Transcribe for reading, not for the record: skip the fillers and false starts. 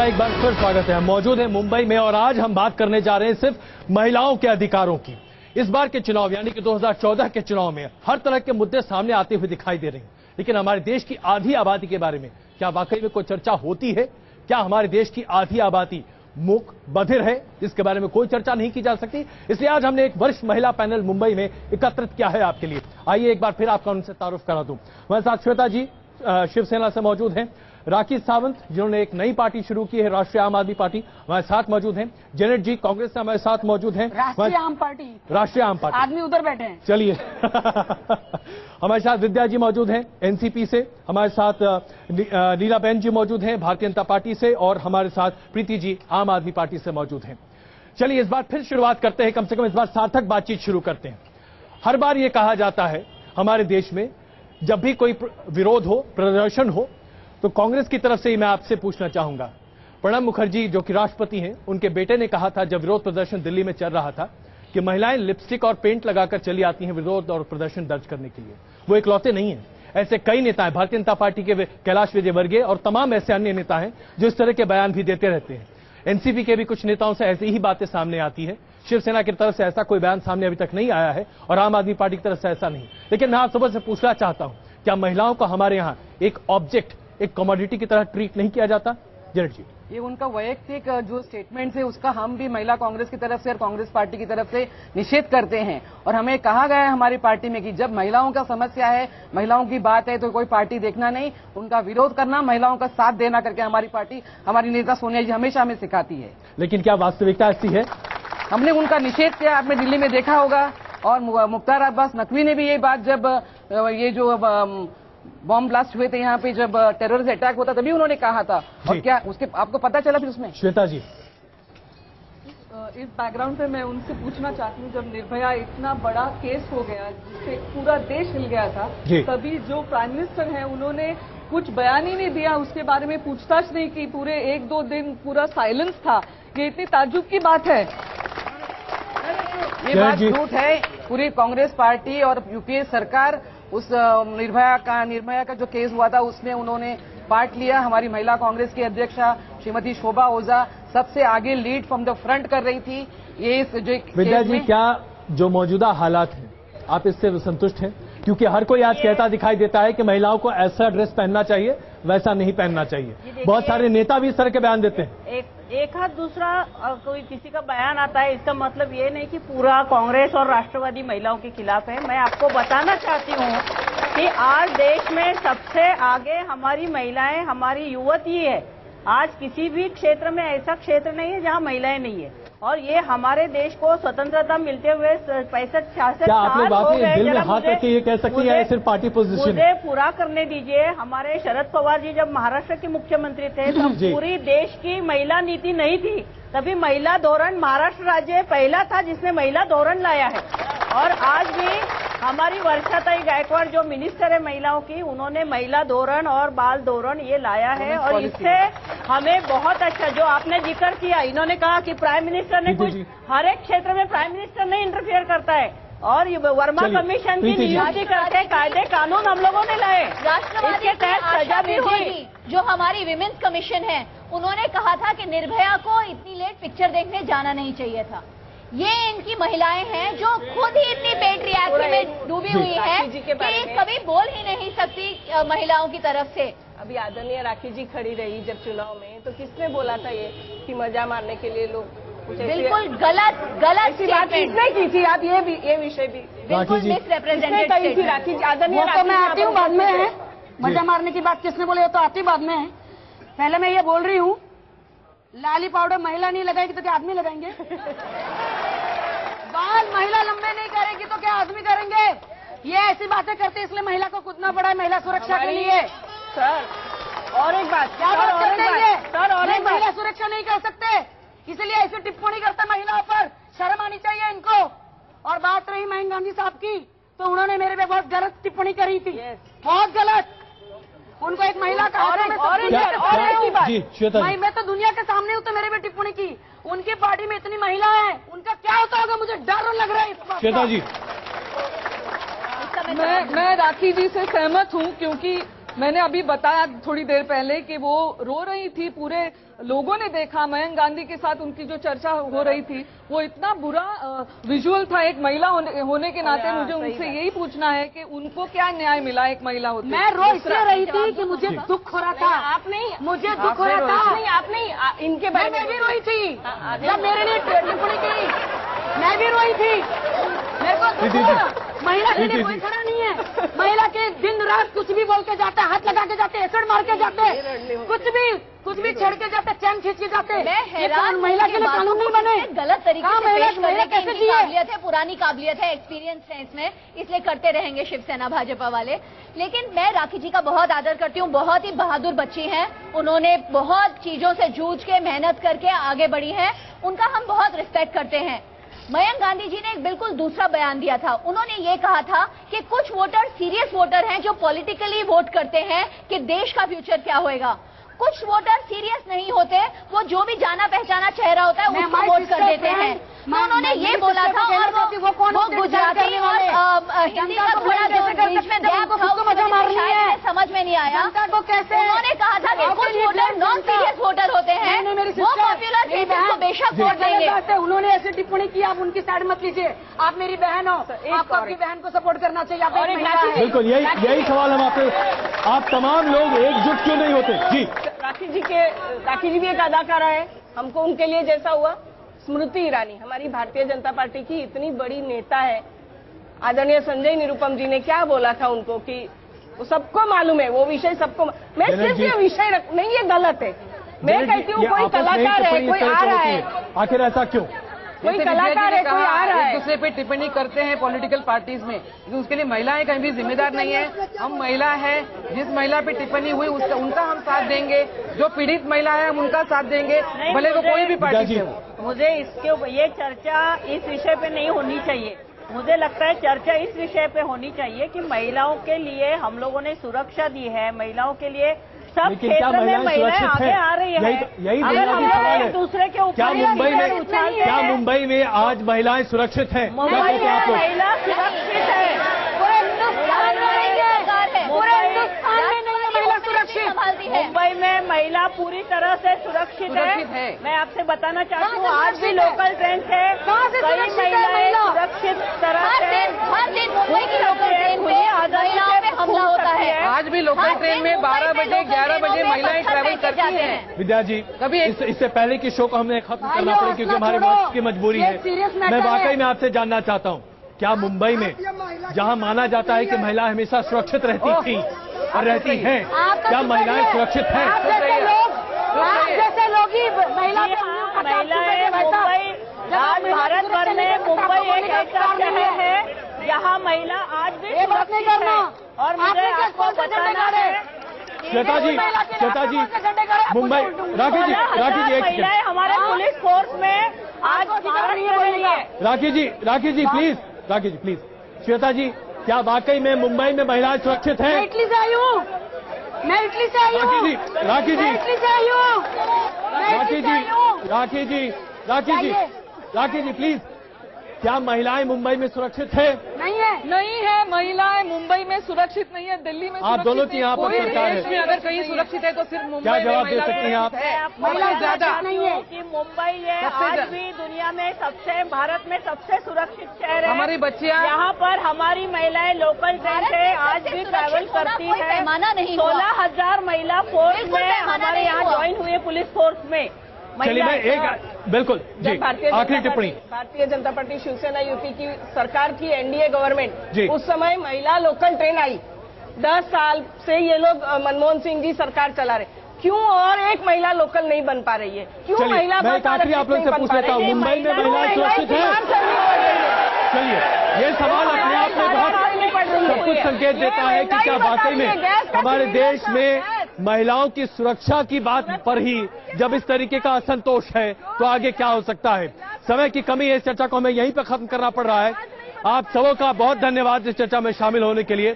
एक बार फिर स्वागत है। हम मौजूद हैं मुंबई में और आज हम बात करने जा रहे हैं सिर्फ महिलाओं के अधिकारों की। इस बार के चुनाव यानी कि 2014 के चुनाव में हर तरह के मुद्दे सामने आते हुए दिखाई दे रहे हैं, लेकिन हमारे देश की आधी आबादी के बारे में क्या वाकई में कोई चर्चा होती है? क्या हमारे देश की आधी आबादी मूक बधिर है जिसके बारे में कोई चर्चा नहीं की जा सकती? इसलिए आज हमने एक वरिष्ठ महिला पैनल मुंबई में एकत्रित किया है आपके लिए। आइए एक बार फिर आपका उनसे तारुफ करा दूं। हमारे साथ श्वेता जी शिवसेना से मौजूद हैं, राखी सावंत जिन्होंने एक नई पार्टी शुरू की है राष्ट्रीय आम आदमी पार्टी, हमारे साथ मौजूद हैं। जेनेट जी कांग्रेस से हमारे साथ मौजूद हैं। राष्ट्रीय आम पार्टी आदमी उधर बैठे हैं। चलिए हमारे साथ विद्या जी मौजूद हैं एनसीपी से, हमारे साथ नीलाबेन जी मौजूद हैं भारतीय जनता पार्टी से, और हमारे साथ प्रीति जी आम आदमी पार्टी से मौजूद हैं। चलिए इस बार फिर शुरुआत करते हैं, कम से कम इस बार सार्थक बातचीत शुरू करते हैं। हर बार ये कहा जाता है हमारे देश में जब भी कोई विरोध हो, प्रदर्शन हो, तो कांग्रेस की तरफ से ही मैं आपसे पूछना चाहूंगा। प्रणब मुखर्जी जो कि राष्ट्रपति हैं, उनके बेटे ने कहा था जब विरोध प्रदर्शन दिल्ली में चल रहा था कि महिलाएं लिपस्टिक और पेंट लगाकर चली आती हैं विरोध और प्रदर्शन दर्ज करने के लिए। वो इकलौते नहीं हैं, ऐसे कई नेता हैं, भारतीय जनता पार्टी के कैलाश विजयवर्गीय और तमाम ऐसे अन्य नेता हैं जो इस तरह के बयान भी देते रहते हैं। एनसीपी के भी कुछ नेताओं से ऐसी ही बातें सामने आती है। शिवसेना की तरफ से ऐसा कोई बयान सामने अभी तक नहीं आया है और आम आदमी पार्टी की तरफ से ऐसा नहीं। लेकिन मैं आप सुबह से पूछना चाहता हूं, क्या महिलाओं को हमारे यहाँ एक ऑब्जेक्ट, एक कमोडिटी की तरह ट्रीट नहीं किया जाता? जेनेट जी, ये उनका वैयक्तिक जो स्टेटमेंट है उसका हम भी महिला कांग्रेस की तरफ से और कांग्रेस पार्टी की तरफ से निषेध करते हैं। और हमें कहा गया है हमारी पार्टी में कि जब महिलाओं का समस्या है, महिलाओं की बात है, तो कोई पार्टी देखना नहीं, उनका विरोध करना, महिलाओं का साथ देना करके हमारी पार्टी, हमारी नेता सोनिया जी हमेशा हमें सिखाती है। लेकिन क्या वास्तविकता ऐसी है? हमने उनका निषेध किया, आपने दिल्ली में देखा होगा। और मुख्तार अब्बास नकवी ने भी ये बात, जब ये जो बॉम्ब ब्लास्ट हुए थे यहाँ पे, जब टेररिस्ट अटैक होता तभी उन्होंने कहा था। और क्या उसके आपको पता चला फिर उसमें? श्वेता जी, इस बैकग्राउंड पे मैं उनसे पूछना चाहती हूँ, जब निर्भया इतना बड़ा केस हो गया जिससे पूरा देश हिल गया था, तभी जो प्राइम मिनिस्टर हैं उन्होंने कुछ बयान ही नहीं दिया, उसके बारे में पूछताछ नहीं की, पूरे 1-2 दिन पूरा साइलेंस था। ये इतनी ताज्जुब की बात है। ये बात झूठ है। पूरी कांग्रेस पार्टी और यूपीए सरकार उस निर्भया का जो केस हुआ था उसमें उन्होंने पार्ट लिया। हमारी महिला कांग्रेस की अध्यक्षा श्रीमती शोभा ओझा सबसे आगे लीड फ्रॉम द फ्रंट कर रही थी। ये जो विद्या जी, क्या जो मौजूदा हालात हैं आप इससे संतुष्ट हैं? क्योंकि हर कोई आज कहता दिखाई देता है कि महिलाओं को ऐसा ड्रेस पहनना चाहिए, वैसा नहीं पहनना चाहिए। बहुत सारे नेता भी इस तरह के बयान देते हैं। एक हाथ दूसरा कोई किसी का बयान आता है, इसका मतलब ये नहीं कि पूरा कांग्रेस और राष्ट्रवादी महिलाओं के खिलाफ है। मैं आपको बताना चाहती हूँ कि आज देश में सबसे आगे हमारी महिलाएं, हमारी युवती है। आज किसी भी क्षेत्र में ऐसा क्षेत्र नहीं है जहाँ महिलाएं नहीं है। और ये हमारे देश को स्वतंत्रता मिलते हुए 65-66 साल हो गए। दिल में हाथ रख के ये कह सकती है सिर्फ पार्टी पोजीशन? मुझे पूरा करने दीजिए। हमारे शरद पवार जी जब महाराष्ट्र के मुख्यमंत्री थे तब पूरी देश की महिला नीति नहीं थी, तभी महिला धोरण महाराष्ट्र राज्य पहला था जिसने महिला धोरण लाया है। और आज भी हमारी वर्षाताई गायकवाड़ जो मिनिस्टर है महिलाओं की, उन्होंने महिला धोरण और बाल धोरण ये लाया है। और इससे हमें बहुत अच्छा, जो आपने जिक्र किया, इन्होंने कहा कि प्राइम मिनिस्टर ने कुछ, हर एक क्षेत्र में प्राइम मिनिस्टर नहीं इंटरफियर करता है। और ये वर्मा कमीशन की नियुक्ति करके कायदे कानून हम लोगों ने लाए, इसके तहत सजा भी हुई। जो हमारी विमेन्स कमीशन है उन्होंने कहा था कि निर्भया को इतनी लेट पिक्चर देखने जाना नहीं चाहिए था। ये इनकी महिलाएं हैं जो खुद ही इतनी पेट्रियार्की में डूबी हुई है कि कभी बोल ही नहीं सकती महिलाओं की तरफ से। अभी आदरणीय राखी जी खड़ी रही जब चुनाव में, तो किसने बोला था ये कि मजा मारने के लिए लोग बिल्कुल गलत बात किसने की थी? आप ये विषय भी बिल्कुल मिसरिप्रेजेंटेड थी राखी जी। आदरणीय तो मैं आती हूँ बाद में है, मजा मारने की बात किसने बोली तो आती बाद में है। पहले मैं ये बोल रही हूँ, लाली पाउडर महिला नहीं लगाएगी तो क्या आदमी लगाएंगे? बाल महिला लंबे नहीं करेगी तो क्या आदमी करेंगे? ये ऐसी बातें करते इसलिए महिला को कूदना पड़ा है महिला सुरक्षा के लिए। सर और एक बात, क्या बात करते हैं सर? और एक महिला सुरक्षा नहीं कर सकते, इसलिए ऐसी टिप्पणी करते महिलाओं पर। शर्म आनी चाहिए इनको। और बात रही महेंद्र गांधी साहब की, तो उन्होंने मेरे पे बहुत गलत टिप्पणी करी थी, बहुत गलत। उनको एक महिला का मैं तो दुनिया के सामने हूँ, तो मेरे पे टिप्पणी की। उनकी पार्टी में इतनी महिला है, उनका क्या होता होगा? मुझे डर लग रहा है इस बात। श्वेता जी, मैं राखी जी से सहमत हूँ, क्योंकि मैंने अभी बताया थोड़ी देर पहले कि वो रो रही थी, पूरे लोगों ने देखा मयंक गांधी के साथ उनकी जो चर्चा हो रही थी, वो इतना बुरा विजुअल था। एक महिला होने के नाते मुझे उनसे यही पूछना है कि उनको क्या न्याय मिला एक महिला होती। मैं रो इसलिए रही थी कि मुझे दुख हो रहा था। आप नहीं, मुझे दुख हो रहा था। नहीं, आप नहीं, इनके बारे में मैं भी रोई थी जब मेरे लिए टिप्पणी की, मैं भी रोई थी। मेरे को दुख हुआ। महिला के लिए कोई खड़ा नहीं है। महिला के दिन रात कुछ भी बोल के जाते, हाथ लगा के जाते, एसिड मार के जाते, कुछ भी छेड़ के जाते, चैन खींच के जाते। मैं हैरान महिला के लिए कानून नहीं बने। गलत तरीके से पेश करने की कैसे इनकी काबिलियत है, पुरानी काबिलियत है, एक्सपीरियंस है इसमें, इसलिए करते रहेंगे शिवसेना भाजपा वाले। लेकिन मैं राखी जी का बहुत आदर करती हूँ, बहुत ही बहादुर बच्ची हैं, उन्होंने बहुत चीजों से जूझ के मेहनत करके आगे बढ़ी है, उनका हम बहुत रिस्पेक्ट करते हैं। मयंक गांधी जी ने एक बिल्कुल दूसरा बयान दिया था। उन्होंने ये कहा था कि कुछ वोटर सीरियस वोटर हैं जो पॉलिटिकली वोट करते हैं कि देश का फ्यूचर क्या होएगा। कुछ वोटर सीरियस नहीं होते, वो जो भी जाना पहचाना चेहरा होता है उसको वोट कर देते हैं। तो उन्होंने ये बोला था, और वो गुजराती और हिंदी का थोड़ा जो बीच में गैप था उसमें समझ में नहीं आया। उन्होंने कहा था कि कुछ वोटर नॉन सीरियस वोटर होते हैं, वो पॉपुलर केसेस को बेशक वोट देंगे। उन्होंने ऐसी टिप्पणी की, आप उनकी साइड मत लीजिए। आप मेरी बहन हो, आपको आपकी बहन को सपोर्ट करना चाहिए। बिल्कुल यही सवाल हम आपसे, आप तमाम लोग एकजुट क्यों नहीं होते? जी राखी जी भी एक अदाकारा है, हमको उनके लिए जैसा हुआ। स्मृति ईरानी हमारी भारतीय जनता पार्टी की इतनी बड़ी नेता है, आदरणीय संजय निरुपम जी ने क्या बोला था उनको कि वो सबको मालूम है, वो विषय सबको। मैं सिर्फ ये विषय नहीं, ये गलत है। मैं कहती हूँ कोई कलाकार है, कोई आ रहा है, आखिर ऐसा क्यों? कोई कलाकार है, कोई आ रहा है, एक दूसरे पे टिप्पणी करते हैं पॉलिटिकल पार्टीज में, उसके लिए महिलाएं कहीं भी जिम्मेदार नहीं है। हम महिला है, जिस महिला पे टिप्पणी हुई उनका हम साथ देंगे, जो पीड़ित महिला है हम उनका साथ देंगे, भले वो कोई भी पार्टी से हो। मुझे इसके ऊपर ये चर्चा इस विषय पे नहीं होनी चाहिए। मुझे लगता है चर्चा इस विषय पे होनी चाहिए कि महिलाओं के लिए हम लोगों ने सुरक्षा दी है, महिलाओं के लिए सब क्षेत्र में महिलाएं आगे आ रही है। यही बुनियादी सवाल है। दूसरे के ऊपर क्या मुंबई में आज महिलाएं सुरक्षित हैं? मुंबई में महिला सुरक्षित है, मुंबई में महिला पूरी तरह से सुरक्षित है। मैं आपसे बताना चाहती हूँ, आज भी लोकल ट्रेन से कई महिलाएं सुरक्षित तरह से हर दिन मुंबई की लोकल ट्रेन में महिलाओं पे हमला होता है। आज भी लोकल ट्रेन में 12 बजे 11 बजे महिलाएं ट्रैवल करती हैं। विद्या जी, कभी इससे पहले की शो को हमने खत्म करना पड़ा क्योंकि हमारे वक्त की मजबूरी है। मैं वाकई में आपसे जानना चाहता हूँ, क्या मुंबई में जहाँ माना जाता है कि महिला हमेशा सुरक्षित रहती थी और रहती हैं, क्या महिलाएं सुरक्षित हैं? जैसे लोग ही महिलाएं मुंबई, आज भारत भर में मुंबई एक ऐसा शहर है जहाँ महिला आज भी सुरक्षित है। और मुझे आपको बताना है, श्वेता जी, मुंबई, राखी जी एक महिलाएं हमारे पुलिस फोर्स में आज राखी जी प्लीज, श्वेता जी, क्या वाकई में मुंबई में महिलाएं सुरक्षित हैं? मैं इटली से आई हूँ। राखी जी प्लीज, क्या महिलाएं मुंबई में सुरक्षित है? नहीं है। महिलाएं मुंबई में सुरक्षित नहीं है, दिल्ली में आप दोनों की यहाँ पर सरकार देश में अगर कहीं सुरक्षित है तो सिर्फ मुंबई। क्या जवाब दे सकती हैं आप? महिला ज्यादा नहीं है कि मुंबई है आज भी दुनिया में सबसे, भारत में सबसे सुरक्षित शहर है। हमारी बच्चियां यहाँ पर हमारी महिलाएं लोकल ट्रेन से आज भी ट्रैवल करती है। 16,000 महिला फोर्स में हमारे यहाँ ज्वाइन हुई है पुलिस फोर्स में। चलिए मैं एक बिल्कुल जी आखिरी टिप्पणी। भारतीय जनता पार्टी शिवसेना यूपी की सरकार की एनडीए गवर्नमेंट, उस समय महिला लोकल ट्रेन आई। 10 साल से ये लोग मनमोहन सिंह जी सरकार चला रहे, क्यों और एक महिला लोकल नहीं बन पा रही है? क्यों महिला मैं आखिरी आप लोग से पूछ लेता हूँ, मुंबई में महिलाएं सुरक्षित हैं? चलिए, ये सवाल अपने आप में बहुत सब कुछ संकेत देता है कि क्या वाकई में हमारे देश में महिलाओं की सुरक्षा की बात पर ही जब इस तरीके का असंतोष है तो आगे क्या हो सकता है? समय की कमी है, इस चर्चा को हमें यहीं पर खत्म करना पड़ रहा है। आप सबों का बहुत धन्यवाद इस चर्चा में शामिल होने के लिए।